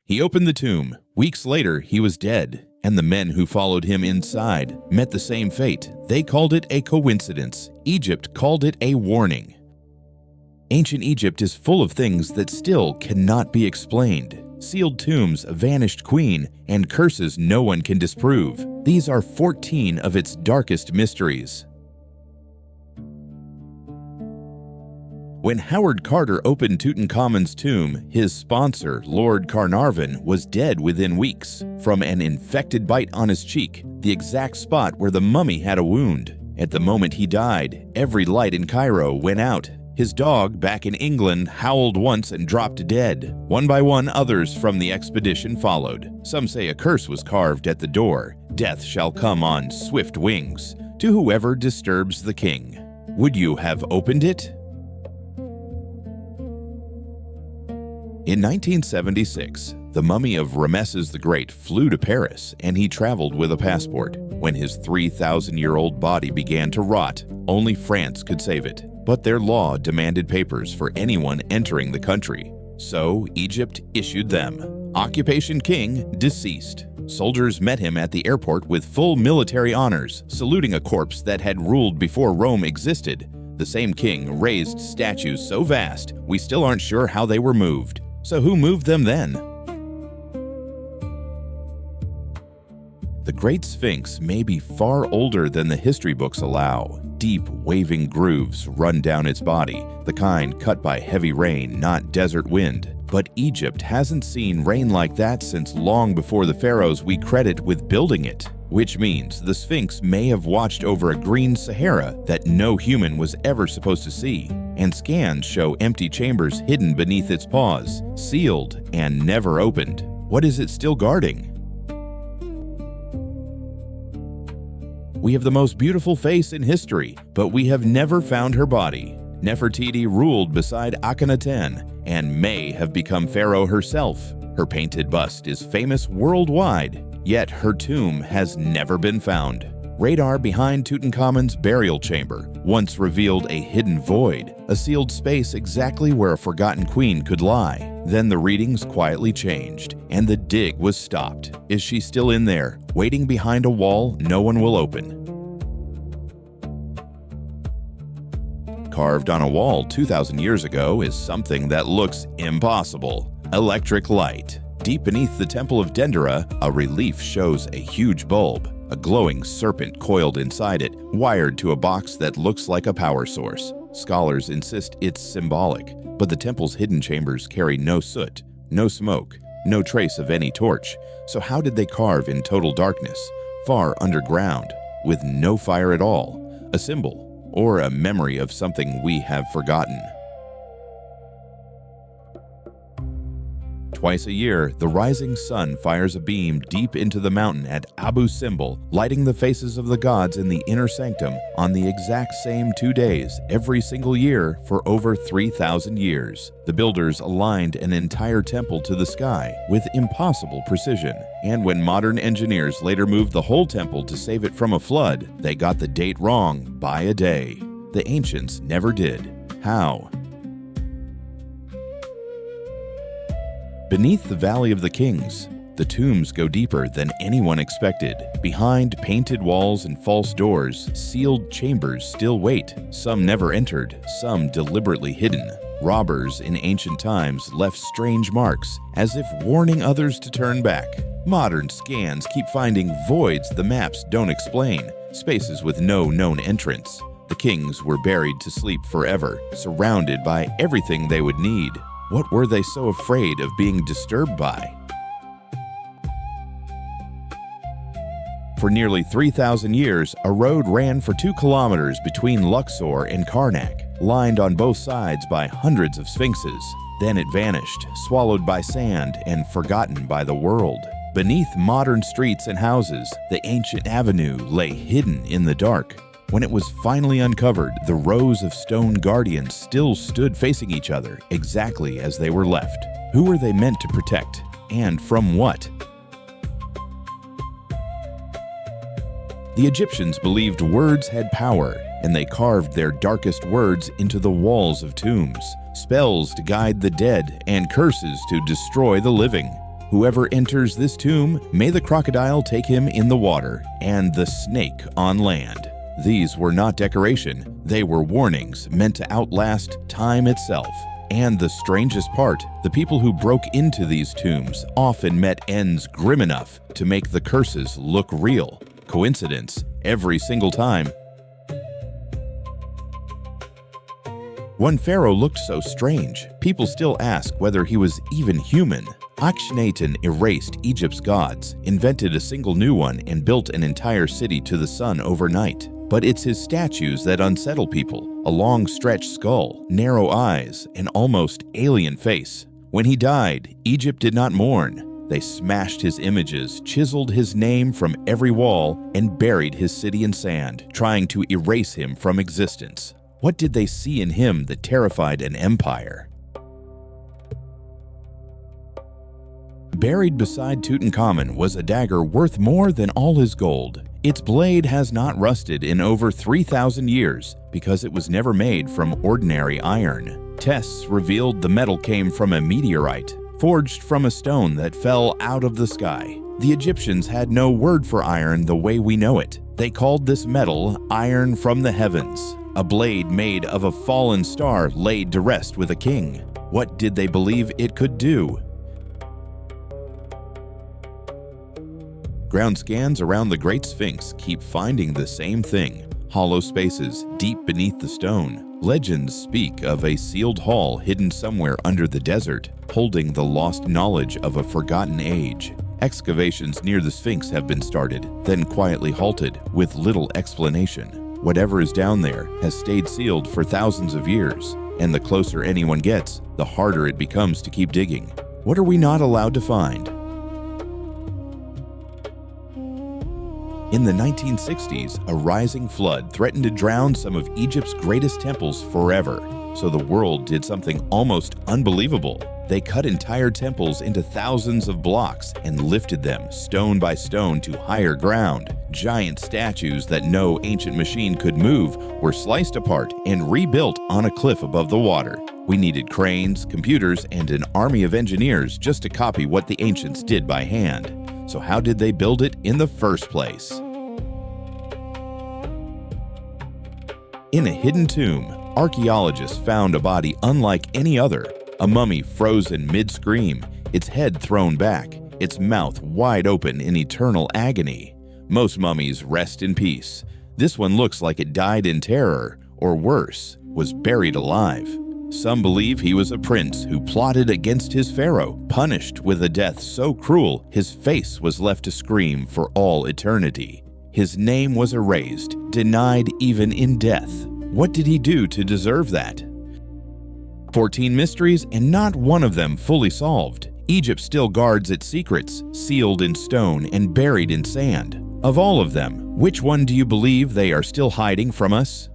He opened the tomb. Weeks later, he was dead, and the men who followed him inside met the same fate. They called it a coincidence. Egypt called it a warning. Ancient Egypt is full of things that still cannot be explained. Sealed tombs, a vanished queen, and curses no one can disprove. These are 14 of its darkest mysteries. When Howard Carter opened Tutankhamun's tomb, his sponsor, Lord Carnarvon, was dead within weeks from an infected bite on his cheek, the exact spot where the mummy had a wound. At the moment he died, every light in Cairo went out. His dog, back in England, howled once and dropped dead. One by one, others from the expedition followed. Some say a curse was carved at the door. Death shall come on swift wings to whoever disturbs the king. Would you have opened it? In 1976, the mummy of Ramesses the Great flew to Paris, and he traveled with a passport. When his 3,000-year-old body began to rot, only France could save it. But their law demanded papers for anyone entering the country. So Egypt issued them. Occupation King deceased. Soldiers met him at the airport with full military honors, saluting a corpse that had ruled before Rome existed. The same king raised statues so vast, we still aren't sure how they were moved. So who moved them then? The Great Sphinx may be far older than the history books allow. Deep, waving grooves run down its body, the kind cut by heavy rain, not desert wind. But Egypt hasn't seen rain like that since long before the pharaohs we credit with building it. Which means the Sphinx may have watched over a green Sahara that no human was ever supposed to see. And scans show empty chambers hidden beneath its paws, sealed and never opened. What is it still guarding? We have the most beautiful face in history, but we have never found her body. Nefertiti ruled beside Akhenaten and may have become Pharaoh herself. Her painted bust is famous worldwide, yet her tomb has never been found. Radar behind Tutankhamun's burial chamber once revealed a hidden void, a sealed space exactly where a forgotten queen could lie. Then the readings quietly changed, and the dig was stopped. Is she still in there, waiting behind a wall no one will open? Carved on a wall 2,000 years ago is something that looks impossible: electric light. Deep beneath the Temple of Dendera, a relief shows a huge bulb, a glowing serpent coiled inside it, wired to a box that looks like a power source. Scholars insist it's symbolic, but the temple's hidden chambers carry no soot, no smoke, no trace of any torch. So how did they carve in total darkness, far underground, with no fire at all? A symbol, or a memory of something we have forgotten. Twice a year, the rising sun fires a beam deep into the mountain at Abu Simbel, lighting the faces of the gods in the inner sanctum on the exact same 2 days every single year for over 3,000 years. The builders aligned an entire temple to the sky with impossible precision, and when modern engineers later moved the whole temple to save it from a flood, they got the date wrong by a day. The ancients never did. How? Beneath the Valley of the Kings, the tombs go deeper than anyone expected. Behind painted walls and false doors, sealed chambers still wait. Some never entered, some deliberately hidden. Robbers in ancient times left strange marks, as if warning others to turn back. Modern scans keep finding voids the maps don't explain, spaces with no known entrance. The kings were buried to sleep forever, surrounded by everything they would need. What were they so afraid of being disturbed by? For nearly 3,000 years, a road ran for 2 kilometers between Luxor and Karnak, lined on both sides by hundreds of sphinxes. Then it vanished, swallowed by sand and forgotten by the world. Beneath modern streets and houses, the ancient avenue lay hidden in the dark. When it was finally uncovered, the rows of stone guardians still stood facing each other, exactly as they were left. Who were they meant to protect, and from what? The Egyptians believed words had power, and they carved their darkest words into the walls of tombs, spells to guide the dead and curses to destroy the living. Whoever enters this tomb, may the crocodile take him in the water, and the snake on land. These were not decoration, they were warnings meant to outlast time itself. And the strangest part, the people who broke into these tombs often met ends grim enough to make the curses look real. Coincidence? Every single time. One pharaoh looked so strange, people still ask whether he was even human. Akhenaten erased Egypt's gods, invented a single new one, and built an entire city to the sun overnight. But it's his statues that unsettle people. A long stretched skull, narrow eyes, an almost alien face. When he died, Egypt did not mourn. They smashed his images, chiseled his name from every wall, and buried his city in sand, trying to erase him from existence. What did they see in him that terrified an empire? Buried beside Tutankhamun was a dagger worth more than all his gold. Its blade has not rusted in over 3,000 years because it was never made from ordinary iron. Tests revealed the metal came from a meteorite, forged from a stone that fell out of the sky. The Egyptians had no word for iron the way we know it. They called this metal iron from the heavens, a blade made of a fallen star laid to rest with a king. What did they believe it could do? Ground scans around the Great Sphinx keep finding the same thing: hollow spaces deep beneath the stone. Legends speak of a sealed hall hidden somewhere under the desert, holding the lost knowledge of a forgotten age. Excavations near the Sphinx have been started, then quietly halted, with little explanation. Whatever is down there has stayed sealed for thousands of years, and the closer anyone gets, the harder it becomes to keep digging. What are we not allowed to find? In the 1960s, a rising flood threatened to drown some of Egypt's greatest temples forever. So the world did something almost unbelievable. They cut entire temples into thousands of blocks and lifted them stone by stone to higher ground. Giant statues that no ancient machine could move were sliced apart and rebuilt on a cliff above the water. We needed cranes, computers, and an army of engineers just to copy what the ancients did by hand. So how did they build it in the first place? In a hidden tomb, archaeologists found a body unlike any other, a mummy frozen mid-scream, its head thrown back, its mouth wide open in eternal agony. Most mummies rest in peace. This one looks like it died in terror, or worse, was buried alive. Some believe he was a prince who plotted against his pharaoh, punished with a death so cruel his face was left to scream for all eternity. His name was erased, denied even in death. What did he do to deserve that? 14 mysteries and not one of them fully solved. Egypt still guards its secrets, sealed in stone and buried in sand. Of all of them, which one do you believe they are still hiding from us?